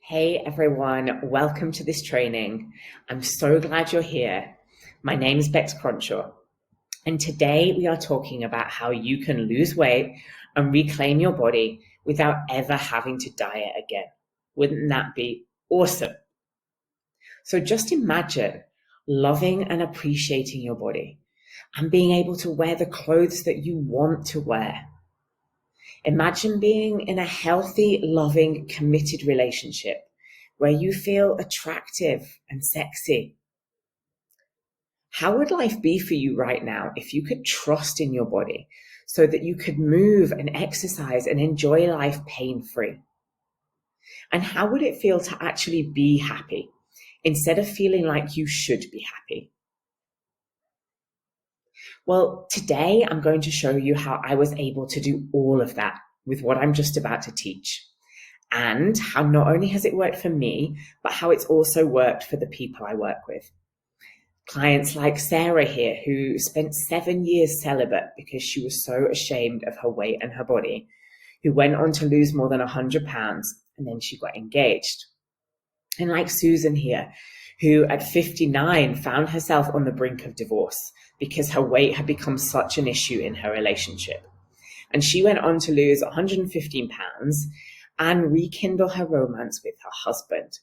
Hey everyone, welcome to this training. I'm so glad you're here. My name is Bex Cronshaw, and today we are talking about how you can lose weight and reclaim your body without ever having to diet again. Wouldn't that be awesome? So just imagine loving and appreciating your body and being able to wear the clothes that you want to wear. Imagine being in a healthy, loving, committed relationship where you feel attractive and sexy. How would life be for you right now if you could trust in your body so that you could move and exercise and enjoy life pain-free? And how would it feel to actually be happy instead of feeling like you should be happy? Well, today I'm going to show you how I was able to do all of that with what I'm just about to teach, and how not only has it worked for me, but how it's also worked for the people I work with. Clients like Sarah here, who spent 7 years celibate because she was so ashamed of her weight and her body, who went on to lose more than 100 pounds, and then she got engaged. And like Susan here, who at 59 found herself on the brink of divorce because her weight had become such an issue in her relationship. And she went on to lose 115 pounds and rekindle her romance with her husband.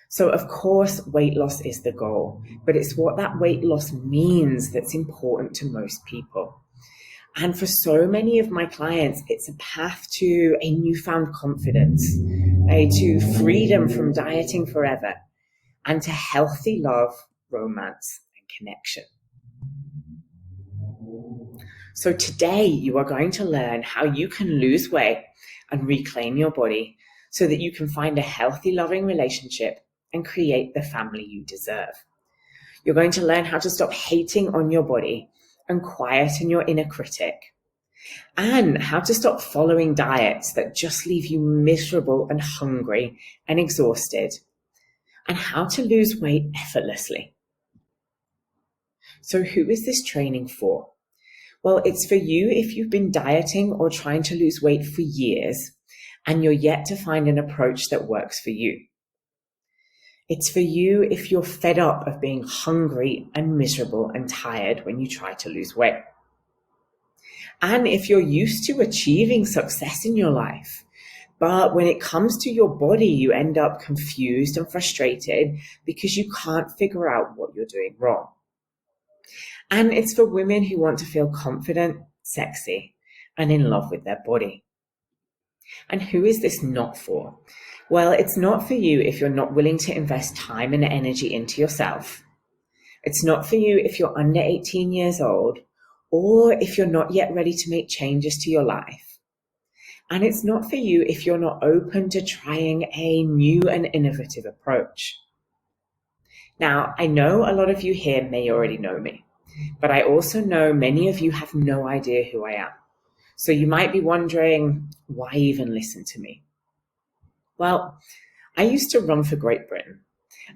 So of course, weight loss is the goal, but it's what that weight loss means that's important to most people. And for so many of my clients, it's a path to a newfound confidence, to freedom from dieting forever, and to healthy love, romance, and connection. So today you are going to learn how you can lose weight and reclaim your body so that you can find a healthy, loving relationship and create the family you deserve. You're going to learn how to stop hating on your body and quieten your inner critic, and how to stop following diets that just leave you miserable and hungry and exhausted, and how to lose weight effortlessly. So who is this training for? Well, it's for you if you've been dieting or trying to lose weight for years and you're yet to find an approach that works for you. It's for you if you're fed up of being hungry and miserable and tired when you try to lose weight. And if you're used to achieving success in your life, but when it comes to your body, you end up confused and frustrated because you can't figure out what you're doing wrong. And it's for women who want to feel confident, sexy, and in love with their body. And who is this not for? Well, it's not for you if you're not willing to invest time and energy into yourself. It's not for you if you're under 18 years old, or if you're not yet ready to make changes to your life. And it's not for you if you're not open to trying a new and innovative approach. Now, I know a lot of you here may already know me, but I also know many of you have no idea who I am. So you might be wondering, why even listen to me? Well, I used to run for Great Britain,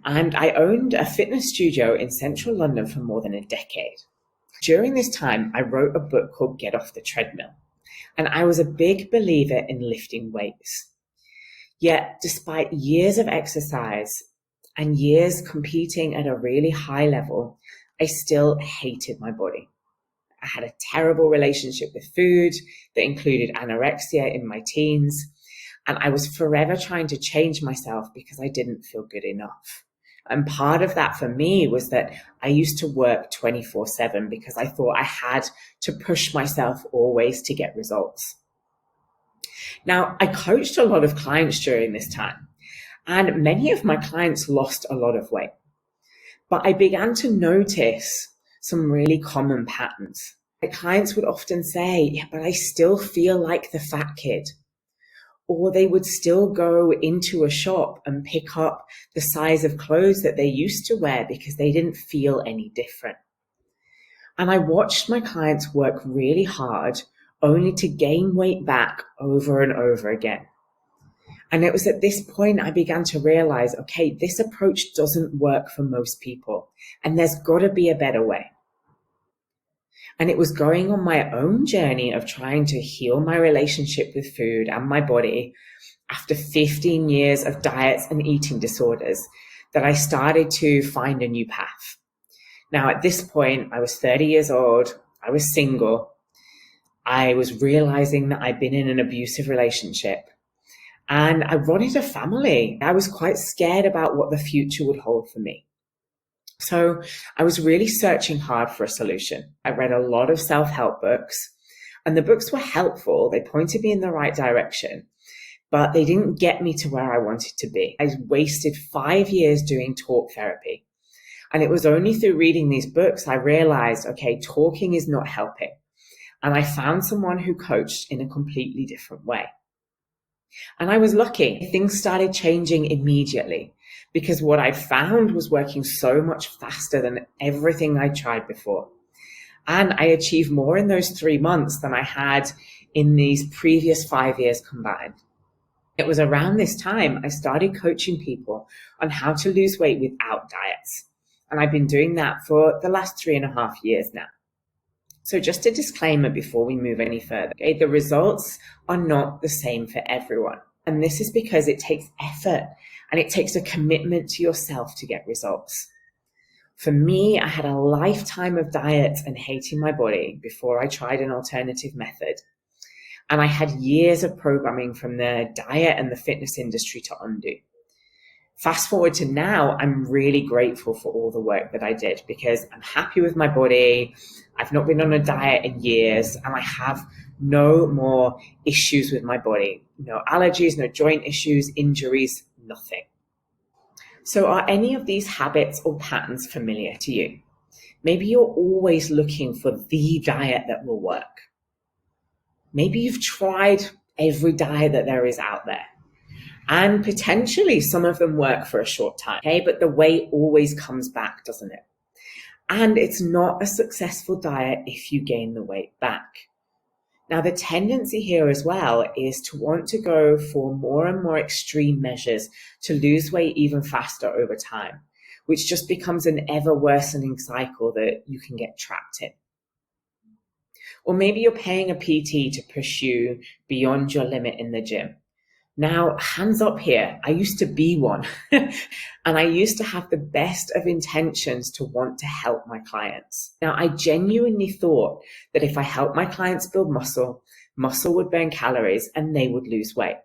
and I owned a fitness studio in central London for more than a decade. During this time, I wrote a book called Get Off the Treadmill, and I was a big believer in lifting weights. Yet, despite years of exercise and years competing at a really high level, I still hated my body. I had a terrible relationship with food that included anorexia in my teens, and I was forever trying to change myself because I didn't feel good enough. And part of that for me was that I used to work 24/7 because I thought I had to push myself always to get results. Now, I coached a lot of clients during this time, and many of my clients lost a lot of weight. But I began to notice some really common patterns. My clients would often say, yeah, but I still feel like the fat kid. Or they would still go into a shop and pick up the size of clothes that they used to wear because they didn't feel any different. And I watched my clients work really hard only to gain weight back over and over again. And it was at this point I began to realize, okay, this approach doesn't work for most people, and there's got to be a better way. And it was going on my own journey of trying to heal my relationship with food and my body after 15 years of diets and eating disorders, that I started to find a new path. Now, at this point, I was 30 years old, I was single, I was realizing that I'd been in an abusive relationship, and I wanted a family. I was quite scared about what the future would hold for me. So I was really searching hard for a solution. I read a lot of self-help books, and the books were helpful. They pointed me in the right direction, but they didn't get me to where I wanted to be. I wasted 5 years doing talk therapy. And it was only through reading these books I realized, okay, talking is not helping. And I found someone who coached in a completely different way. And I was lucky. Things started changing immediately because what I found was working so much faster than everything I tried before. And I achieved more in those 3 months than I had in these previous 5 years combined. It was around this time I started coaching people on how to lose weight without diets. And I've been doing that for the last 3.5 years now. So just a disclaimer before we move any further. Okay, the results are not the same for everyone. And this is because it takes effort and it takes a commitment to yourself to get results. For me, I had a lifetime of diets and hating my body before I tried an alternative method. And I had years of programming from the diet and the fitness industry to undo. Fast forward to now, I'm really grateful for all the work that I did because I'm happy with my body. I've not been on a diet in years and I have no more issues with my body. No allergies, no joint issues, injuries, nothing. So are any of these habits or patterns familiar to you? Maybe you're always looking for the diet that will work. Maybe you've tried every diet that there is out there. And potentially some of them work for a short time, okay? But the weight always comes back, doesn't it? And it's not a successful diet if you gain the weight back. Now, the tendency here as well is to want to go for more and more extreme measures to lose weight even faster over time, which just becomes an ever worsening cycle that you can get trapped in. Or maybe you're paying a PT to push you beyond your limit in the gym. Now, hands up here, I used to be one and I used to have the best of intentions to want to help my clients. Now, I genuinely thought that if I helped my clients build muscle, muscle would burn calories and they would lose weight.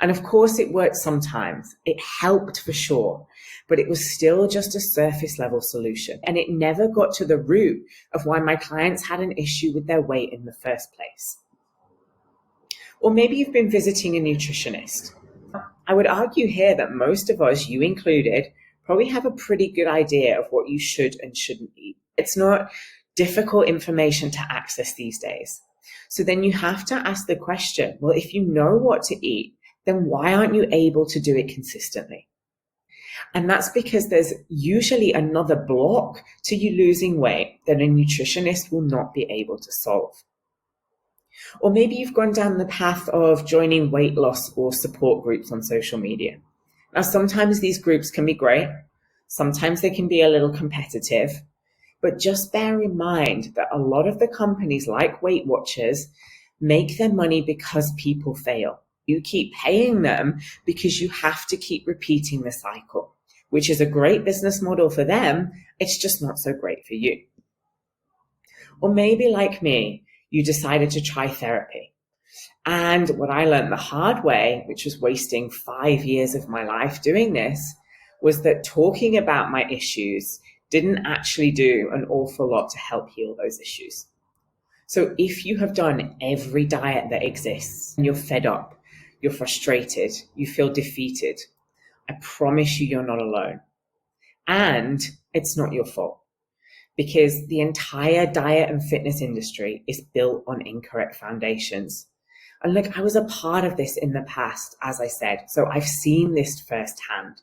And of course it worked sometimes. It helped for sure, but it was still just a surface level solution. And it never got to the root of why my clients had an issue with their weight in the first place. Or maybe you've been visiting a nutritionist. I would argue here that most of us, you included, probably have a pretty good idea of what you should and shouldn't eat. It's not difficult information to access these days. So then you have to ask the question, well, if you know what to eat, then why aren't you able to do it consistently? And that's because there's usually another block to you losing weight that a nutritionist will not be able to solve. Or maybe you've gone down the path of joining weight loss or support groups on social media. Now, sometimes these groups can be great. Sometimes they can be a little competitive. But just bear in mind that a lot of the companies like Weight Watchers make their money because people fail. You keep paying them because you have to keep repeating the cycle, which is a great business model for them. It's just not so great for you. Or maybe like me, you decided to try therapy. And what I learned the hard way, which was wasting 5 years of my life doing this, was that talking about my issues didn't actually do an awful lot to help heal those issues. So if you have done every diet that exists and you're fed up, you're frustrated, you feel defeated, I promise you're not alone. And it's not your fault, because the entire diet and fitness industry is built on incorrect foundations. And look, I was a part of this in the past, as I said, so I've seen this firsthand.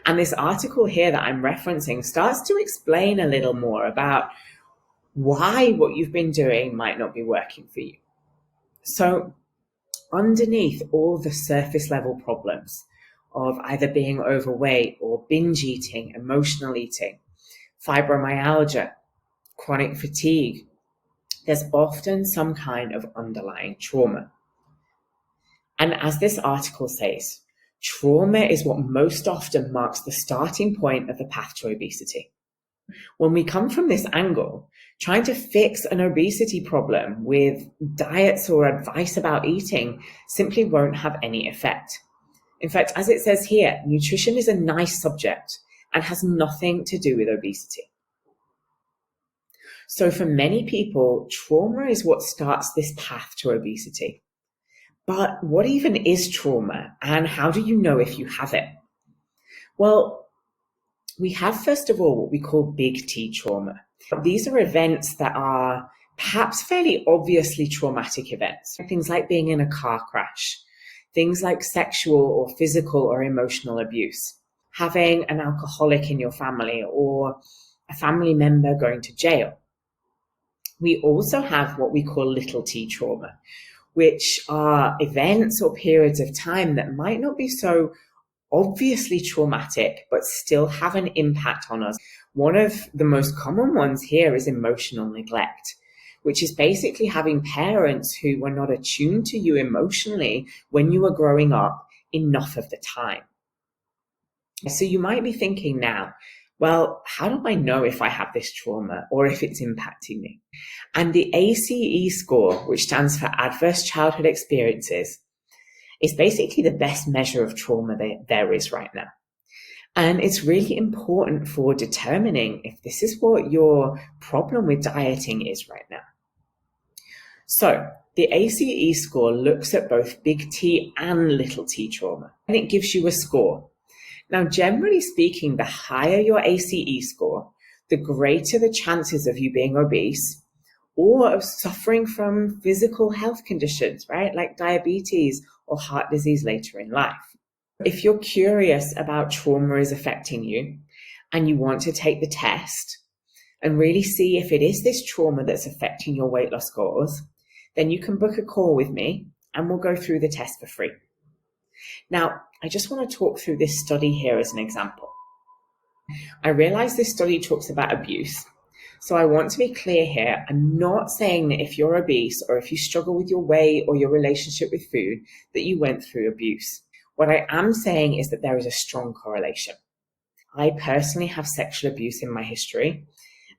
And this article here that I'm referencing starts to explain a little more about why what you've been doing might not be working for you. So underneath all the surface level problems of either being overweight or binge eating, emotional eating, fibromyalgia, chronic fatigue, there's often some kind of underlying trauma. And as this article says, trauma is what most often marks the starting point of the path to obesity. When we come from this angle, trying to fix an obesity problem with diets or advice about eating simply won't have any effect. In fact, as it says here, nutrition is a nice subject and has nothing to do with obesity. So for many people, trauma is what starts this path to obesity. But what even is trauma, and how do you know if you have it? Well, we have, first of all, what we call big T trauma. These are events that are perhaps fairly obviously traumatic events. Things like being in a car crash, things like sexual or physical or emotional abuse, having an alcoholic in your family, or a family member going to jail. We also have what we call little t trauma, which are events or periods of time that might not be so obviously traumatic, but still have an impact on us. One of the most common ones here is emotional neglect, which is basically having parents who were not attuned to you emotionally when you were growing up enough of the time. So you might be thinking now, well, how do I know if I have this trauma or if it's impacting me? And the ACE score, which stands for Adverse Childhood Experiences, is basically the best measure of trauma there is right now. And it's really important for determining if this is what your problem with dieting is right now. So the ACE score looks at both big T and little t trauma, and it gives you a score. Now, generally speaking, the higher your ACE score, the greater the chances of you being obese or of suffering from physical health conditions, right? Like diabetes or heart disease later in life. If you're curious about trauma is affecting you and you want to take the test and really see if it is this trauma that's affecting your weight loss goals, then you can book a call with me and we'll go through the test for free. Now, I just want to talk through this study here as an example. I realize this study talks about abuse, so I want to be clear here. I'm not saying that if you're obese or if you struggle with your weight or your relationship with food, that you went through abuse. What I am saying is that there is a strong correlation. I personally have sexual abuse in my history,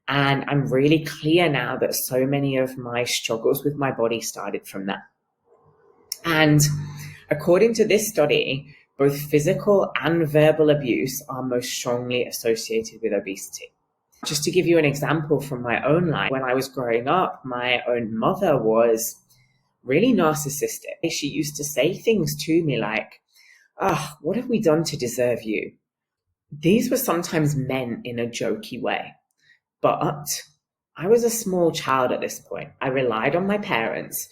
and I'm really clear now that so many of my struggles with my body started from that. And according to this study, both physical and verbal abuse are most strongly associated with obesity. Just to give you an example from my own life, when I was growing up, my own mother was really narcissistic. She used to say things to me like, what have we done to deserve you? These were sometimes meant in a jokey way, but I was a small child at this point. I relied on my parents,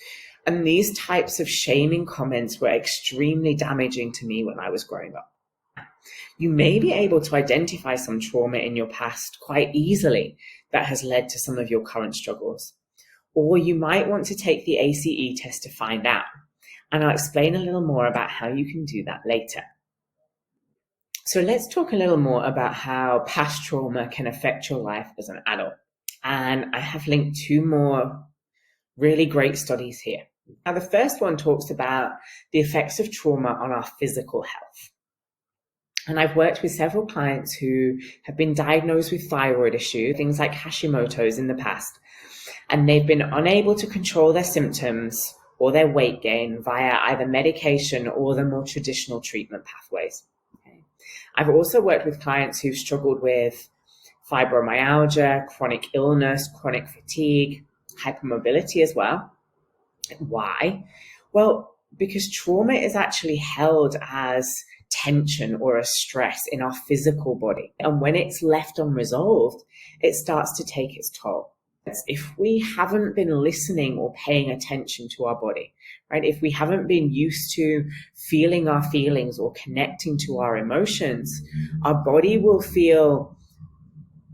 and these types of shaming comments were extremely damaging to me when I was growing up. You may be able to identify some trauma in your past quite easily that has led to some of your current struggles. Or you might want to take the ACE test to find out. And I'll explain a little more about how you can do that later. So let's talk a little more about how past trauma can affect your life as an adult. And I have linked 2 more really great studies here. Now, the first one talks about the effects of trauma on our physical health. And I've worked with several clients who have been diagnosed with thyroid issues, things like Hashimoto's in the past, and they've been unable to control their symptoms or their weight gain via either medication or the more traditional treatment pathways. Okay. I've also worked with clients who've struggled with fibromyalgia, chronic illness, chronic fatigue, hypermobility as well. Why? Well, because trauma is actually held as tension or a stress in our physical body. And when it's left unresolved, it starts to take its toll. If we haven't been listening or paying attention to our body, right? If we haven't been used to feeling our feelings or connecting to our emotions, our body will feel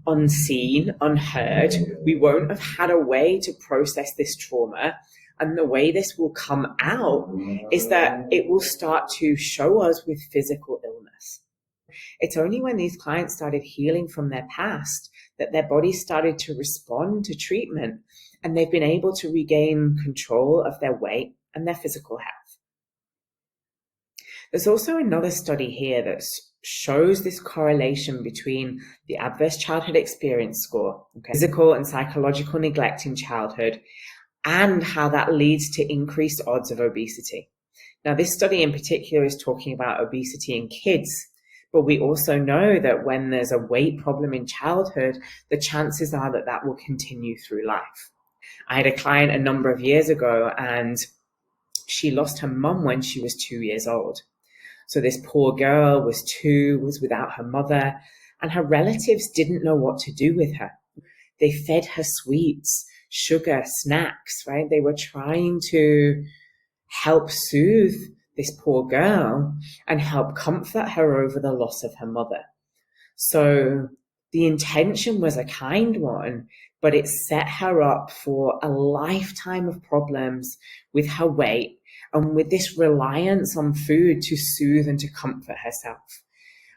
unseen, unheard. We won't have had a way to process this trauma. And the way this will come out is that it will start to show us with physical illness. It's only when these clients started healing from their past that their bodies started to respond to treatment, and they've been able to regain control of their weight and their physical health. There's also another study here that shows this correlation between the adverse childhood experience score, physical and psychological neglect in childhood, and how that leads to increased odds of obesity. Now, this study in particular is talking about obesity in kids, but we also know that when there's a weight problem in childhood, the chances are that that will continue through life. I had a client a number of years ago, and she lost her mum when she was 2 years old. So this poor girl was 2, was without her mother, and her relatives didn't know what to do with her. They fed her sweets, sugar, snacks, right? They were trying to help soothe this poor girl and help comfort her over the loss of her mother. So the intention was a kind one, but it set her up for a lifetime of problems with her weight and with this reliance on food to soothe and to comfort herself.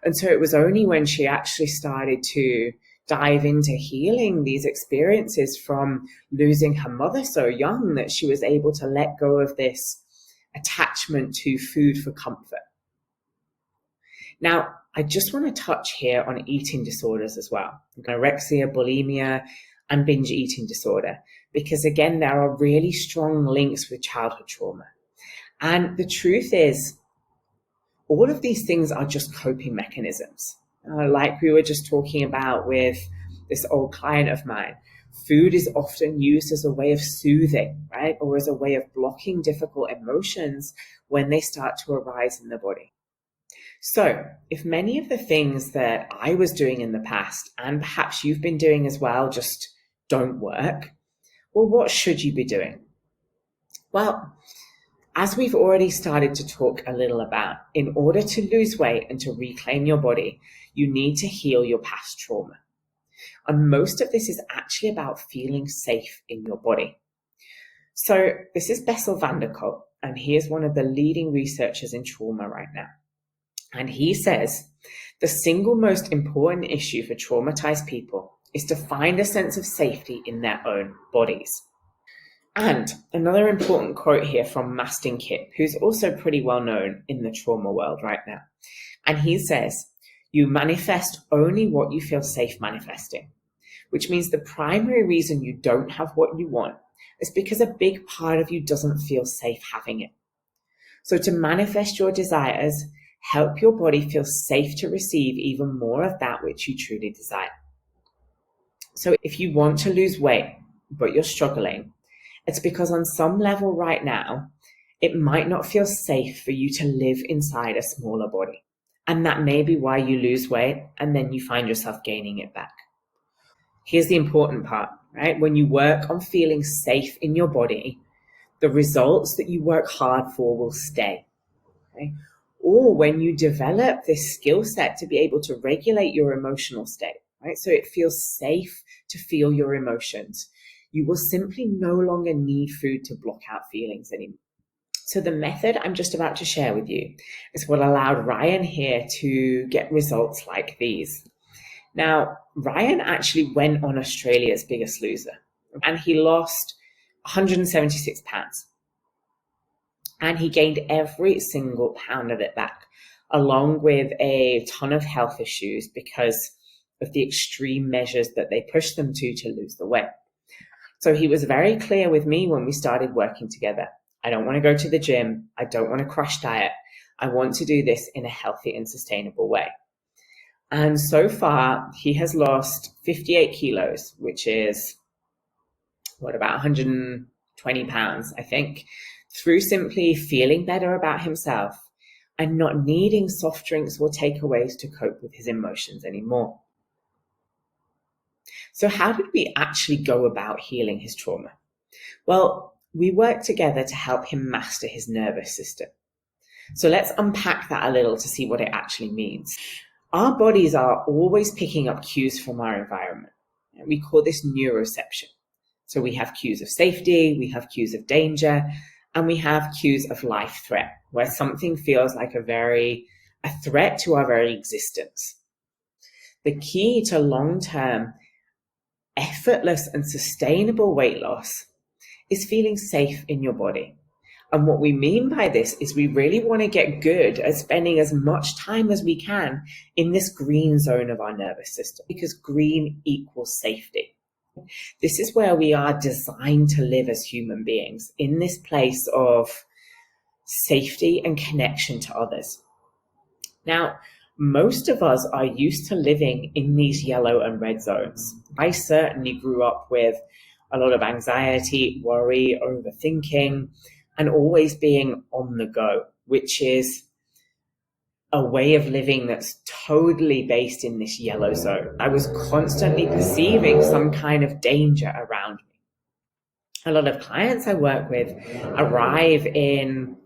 And so it was only when she actually started to dive into healing these experiences from losing her mother so young that she was able to let go of this attachment to food for comfort. Now, I just want to touch here on eating disorders as well, anorexia, bulimia, and binge eating disorder, because again, there are really strong links with childhood trauma. And the truth is, all of these things are just coping mechanisms. Like we were just talking about with this old client of mine, food is often used as a way of soothing, right? Or as a way of blocking difficult emotions when they start to arise in the body. So if many of the things that I was doing in the past, and perhaps you've been doing as well, just don't work, well, what should you be doing? Well, as we've already started to talk a little about, in order to lose weight and to reclaim your body, you need to heal your past trauma. And most of this is actually about feeling safe in your body. So this is Bessel van der Kolk, and he is one of the leading researchers in trauma right now. And he says the single most important issue for traumatized people is to find a sense of safety in their own bodies. And another important quote here from Mastin Kipp, who's also pretty well known in the trauma world right now. And he says, you manifest only what you feel safe manifesting, which means the primary reason you don't have what you want is because a big part of you doesn't feel safe having it. So to manifest your desires, help your body feel safe to receive even more of that which you truly desire. So if you want to lose weight, but you're struggling, it's because on some level right now, it might not feel safe for you to live inside a smaller body. And that may be why you lose weight and then you find yourself gaining it back. Here's the important part, right? When you work on feeling safe in your body, the results that you work hard for will stay. Okay? Or when you develop this skill set to be able to regulate your emotional state, right? So it feels safe to feel your emotions. You will simply no longer need food to block out feelings anymore. So the method I'm just about to share with you is what allowed Ryan here to get results like these. Now, Ryan actually went on Australia's Biggest Loser, and he lost 176 pounds. And he gained every single pound of it back, along with a ton of health issues because of the extreme measures that they pushed them to lose the weight. So he was very clear with me when we started working together. I don't want to go to the gym. I don't want to crash diet. I want to do this in a healthy and sustainable way. And so far, he has lost 58 kilos, which is, about 120 pounds, I think, through simply feeling better about himself and not needing soft drinks or takeaways to cope with his emotions anymore. So how did we actually go about healing his trauma? Well, we worked together to help him master his nervous system. So let's unpack that a little to see what it actually means. Our bodies are always picking up cues from our environment. We call this neuroception. So we have cues of safety, we have cues of danger, and we have cues of life threat, where something feels like a threat to our very existence. The key to long-term, effortless and sustainable weight loss is feeling safe in your body. And what we mean by this is we really want to get good at spending as much time as we can in this green zone of our nervous system, because green equals safety. This is where we are designed to live as human beings, in this place of safety and connection to others. Now, most of us are used to living in these yellow and red zones. I certainly grew up with a lot of anxiety, worry, overthinking, and always being on the go, which is a way of living that's totally based in this yellow zone. I was constantly perceiving some kind of danger around me. A lot of clients I work with arrive in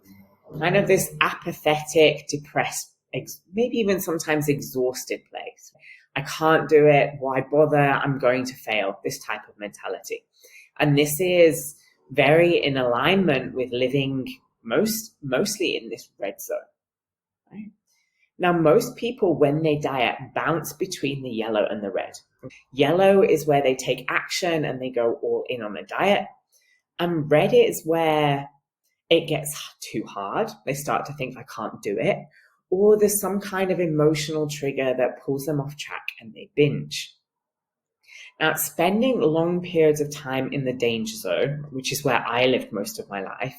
kind of this apathetic, depressed, maybe even sometimes exhausted place. I can't do it. Why bother? I'm going to fail. This type of mentality. And this is very in alignment with living mostly in this red zone. Right? Now, most people, when they diet, bounce between the yellow and the red. Yellow is where they take action and they go all in on a diet. And red is where it gets too hard. They start to think, I can't do it. Or there's some kind of emotional trigger that pulls them off track and they binge. Now, spending long periods of time in the danger zone, which is where I lived most of my life,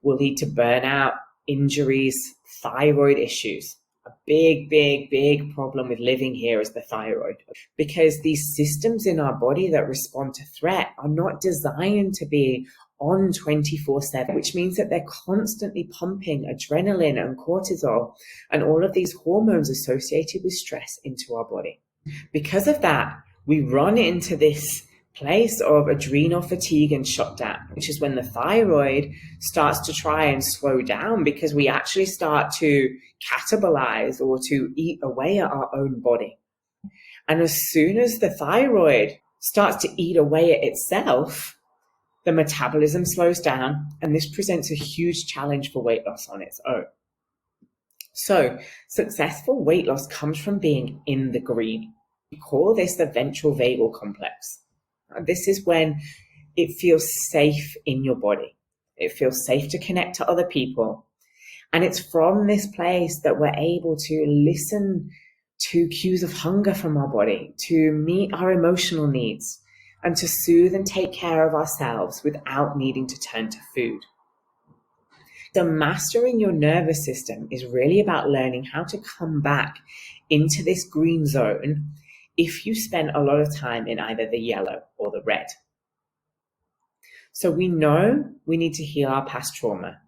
will lead to burnout, injuries, thyroid issues. A big problem with living here is the thyroid, because these systems in our body that respond to threat are not designed to be on 24/7, which means that they're constantly pumping adrenaline and cortisol and all of these hormones associated with stress into our body. Because of that, we run into this place of adrenal fatigue and shutdown, which is when the thyroid starts to try and slow down, because we actually start to catabolize or to eat away at our own body. And as soon as the thyroid starts to eat away at itself, the metabolism slows down, and this presents a huge challenge for weight loss on its own. So successful weight loss comes from being in the green. We call this the ventral vagal complex. This is when it feels safe in your body. It feels safe to connect to other people. And it's from this place that we're able to listen to cues of hunger from our body, to meet our emotional needs, and to soothe and take care of ourselves without needing to turn to food. So mastering your nervous system is really about learning how to come back into this green zone if you spend a lot of time in either the yellow or the red. So we know we need to heal our past trauma,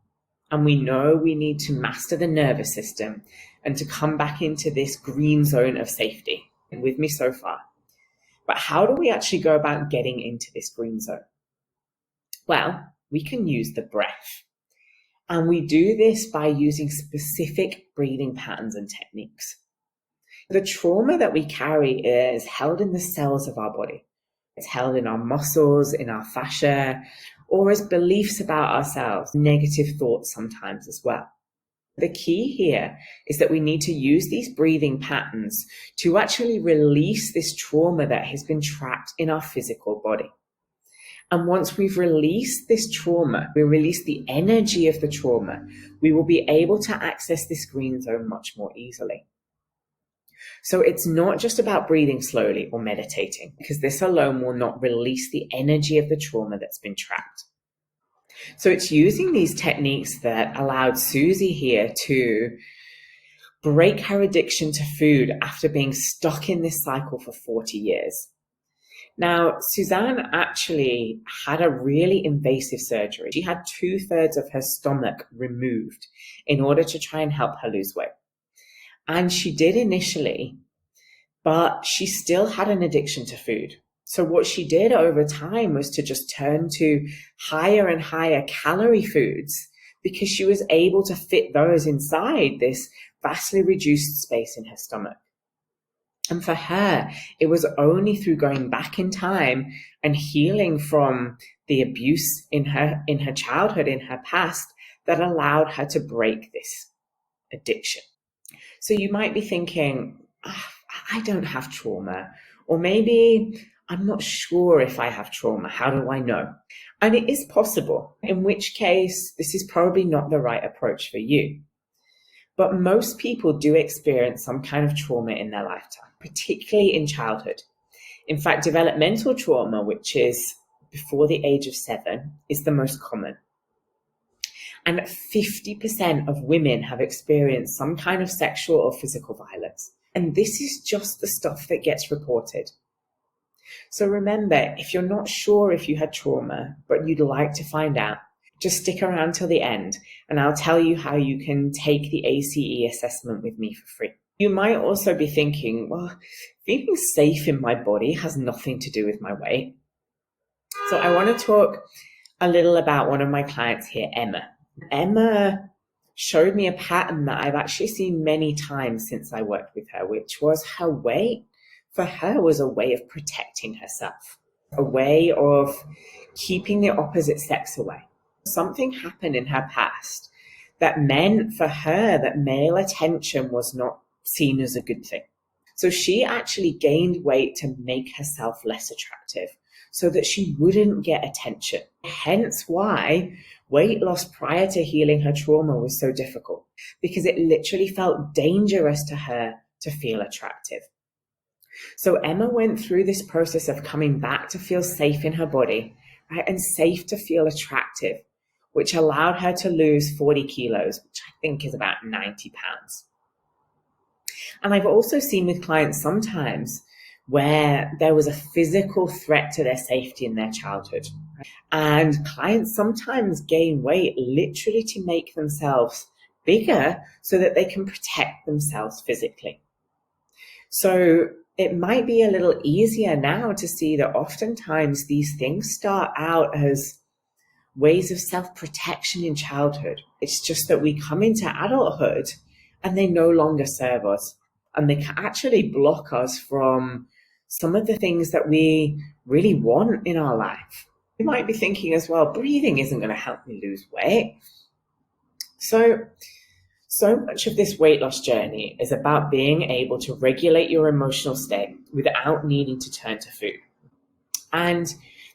and we know we need to master the nervous system and to come back into this green zone of safety. And with me so far. But how do we actually go about getting into this green zone? Well, we can use the breath. And we do this by using specific breathing patterns and techniques. The trauma that we carry is held in the cells of our body. It's held in our muscles, in our fascia, or as beliefs about ourselves, negative thoughts sometimes as well. The key here is that we need to use these breathing patterns to actually release this trauma that has been trapped in our physical body. And once we've released this trauma, we release the energy of the trauma, we will be able to access this green zone much more easily. So it's not just about breathing slowly or meditating, because this alone will not release the energy of the trauma that's been trapped. So it's using these techniques that allowed Susie here to break her addiction to food after being stuck in this cycle for 40 years. Now, Suzanne actually had a really invasive surgery. She had 2/3 of her stomach removed in order to try and help her lose weight. And she did initially, but she still had an addiction to food. So what she did over time was to just turn to higher and higher calorie foods, because she was able to fit those inside this vastly reduced space in her stomach. And for her, it was only through going back in time and healing from the abuse in her childhood, in her past, that allowed her to break this addiction. So you might be thinking, I don't have trauma, or maybe I'm not sure if I have trauma. How do I know? And it is possible, in which case this is probably not the right approach for you. But most people do experience some kind of trauma in their lifetime, particularly in childhood. In fact, developmental trauma, which is before the age of 7, is the most common. And 50% of women have experienced some kind of sexual or physical violence. And this is just the stuff that gets reported. So remember, if you're not sure if you had trauma, but you'd like to find out, just stick around till the end, and I'll tell you how you can take the ACE assessment with me for free. You might also be thinking, well, feeling safe in my body has nothing to do with my weight. So I want to talk a little about one of my clients here, Emma. Emma showed me a pattern that I've actually seen many times since I worked with her, which was her weight for her was a way of protecting herself, a way of keeping the opposite sex away. Something happened in her past that meant for her that male attention was not seen as a good thing. So she actually gained weight to make herself less attractive so that she wouldn't get attention. Hence why weight loss prior to healing her trauma was so difficult, because it literally felt dangerous to her to feel attractive. So Emma went through this process of coming back to feel safe in her body, right, and safe to feel attractive, which allowed her to lose 40 kilos, which I think is about 90 pounds. And I've also seen with clients sometimes where there was a physical threat to their safety in their childhood. And clients sometimes gain weight literally to make themselves bigger so that they can protect themselves physically. So it might be a little easier now to see that oftentimes these things start out as ways of self-protection in childhood. It's just that we come into adulthood and they no longer serve us, and they can actually block us from some of the things that we really want in our life. You might be thinking as well, breathing isn't going to help me lose weight. So much of this weight loss journey is about being able to regulate your emotional state without needing to turn to food. And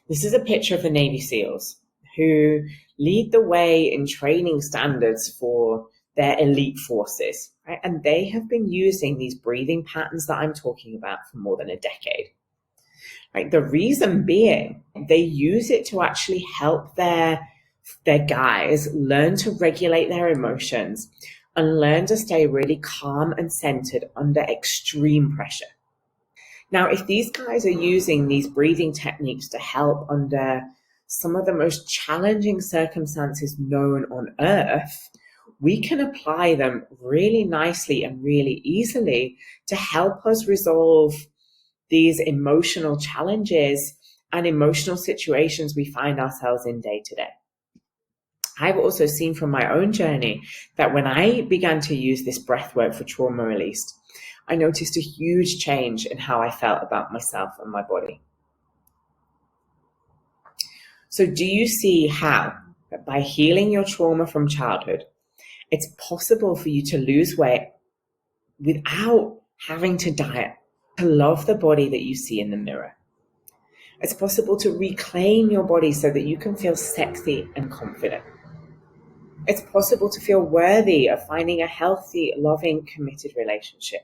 this is a picture of the Navy SEALs, who lead the way in training standards for their elite forces, right? And they have been using these breathing patterns that I'm talking about for more than a decade. Right? The reason being, they use it to actually help their guys learn to regulate their emotions and learn to stay really calm and centered under extreme pressure. Now, if these guys are using these breathing techniques to help under some of the most challenging circumstances known on Earth, we can apply them really nicely and really easily to help us resolve these emotional challenges and emotional situations we find ourselves in day to day. I've also seen from my own journey that when I began to use this breath work for trauma release, I noticed a huge change in how I felt about myself and my body. So do you see how that by healing your trauma from childhood, it's possible for you to lose weight without having to diet, to love the body that you see in the mirror? It's possible to reclaim your body so that you can feel sexy and confident. It's possible to feel worthy of finding a healthy, loving, committed relationship.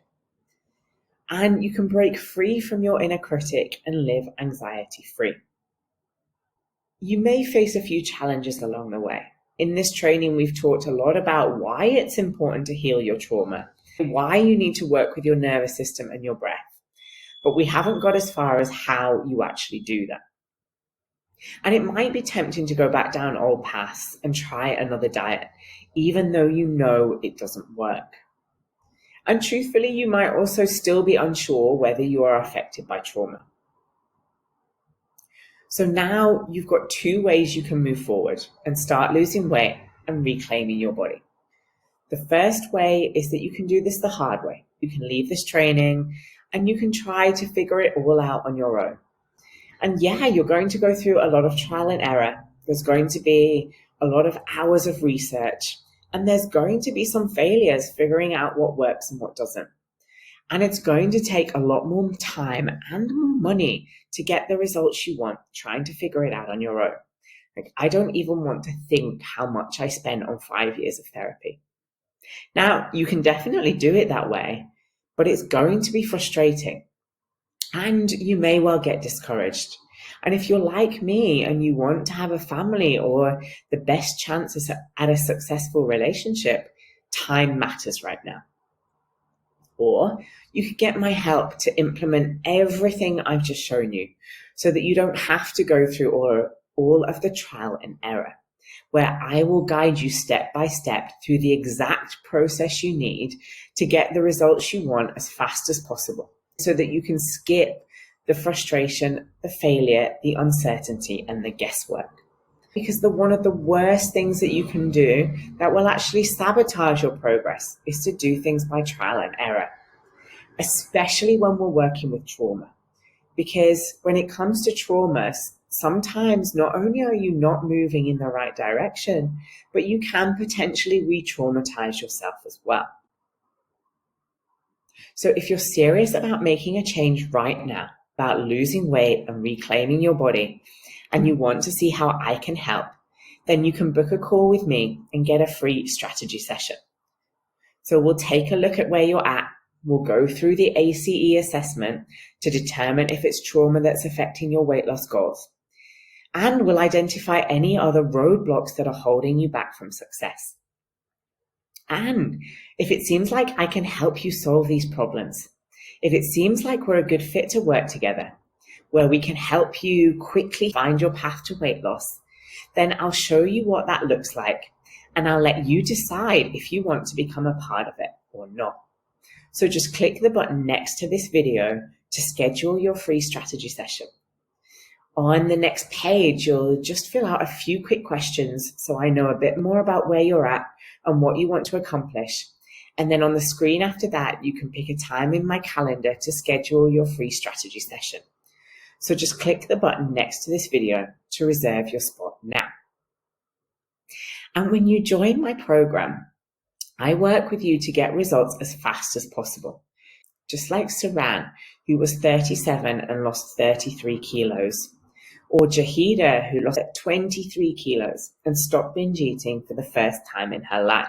And you can break free from your inner critic and live anxiety-free. You may face a few challenges along the way. In this training, we've talked a lot about why it's important to heal your trauma, why you need to work with your nervous system and your breath. But we haven't got as far as how you actually do that. And it might be tempting to go back down old paths and try another diet, even though you know it doesn't work. And truthfully, you might also still be unsure whether you are affected by trauma. So now you've got 2 ways you can move forward and start losing weight and reclaiming your body. The first way is that you can do this the hard way. You can leave this training and you can try to figure it all out on your own. And yeah, you're going to go through a lot of trial and error. There's going to be a lot of hours of research, and there's going to be some failures figuring out what works and what doesn't. And it's going to take a lot more time and more money to get the results you want, trying to figure it out on your own. Like, I don't even want to think how much I spent on 5 years of therapy. Now, you can definitely do it that way, but it's going to be frustrating. And you may well get discouraged. And if you're like me and you want to have a family or the best chances at a successful relationship, time matters right now. Or you could get my help to implement everything I've just shown you so that you don't have to go through all of the trial and error, where I will guide you step by step through the exact process you need to get the results you want as fast as possible so that you can skip the frustration, the failure, the uncertainty, and the guesswork. Because one of the worst things that you can do that will actually sabotage your progress is to do things by trial and error, especially when we're working with trauma. Because when it comes to trauma, sometimes not only are you not moving in the right direction, but you can potentially re-traumatize yourself as well. So if you're serious about making a change right now, about losing weight and reclaiming your body, and you want to see how I can help, then you can book a call with me and get a free strategy session. So we'll take a look at where you're at. We'll go through the ACE assessment to determine if it's trauma that's affecting your weight loss goals. And we'll identify any other roadblocks that are holding you back from success. And if it seems like I can help you solve these problems, if it seems like we're a good fit to work together, where we can help you quickly find your path to weight loss, then I'll show you what that looks like, and I'll let you decide if you want to become a part of it or not. So just click the button next to this video to schedule your free strategy session. On the next page, you'll just fill out a few quick questions so I know a bit more about where you're at and what you want to accomplish. And then on the screen after that, you can pick a time in my calendar to schedule your free strategy session. So just click the button next to this video to reserve your spot now. And when you join my program, I work with you to get results as fast as possible. Just like Saran, who was 37 and lost 33 kilos, or Jahida, who lost 23 kilos and stopped binge eating for the first time in her life.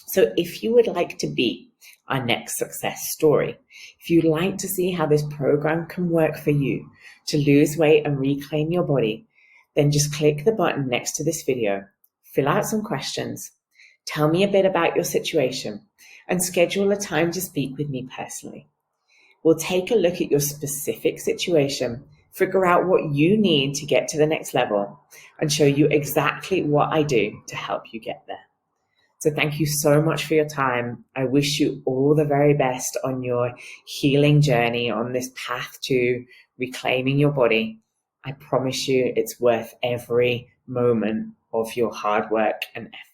So if you would like to be our next success story, if you'd like to see how this program can work for you to lose weight and reclaim your body, then just click the button next to this video, fill out some questions, tell me a bit about your situation, and schedule a time to speak with me personally. We'll take a look at your specific situation, figure out what you need to get to the next level, and show you exactly what I do to help you get there. So thank you so much for your time. I wish you all the very best on your healing journey, on this path to reclaiming your body. I promise you it's worth every moment of your hard work and effort.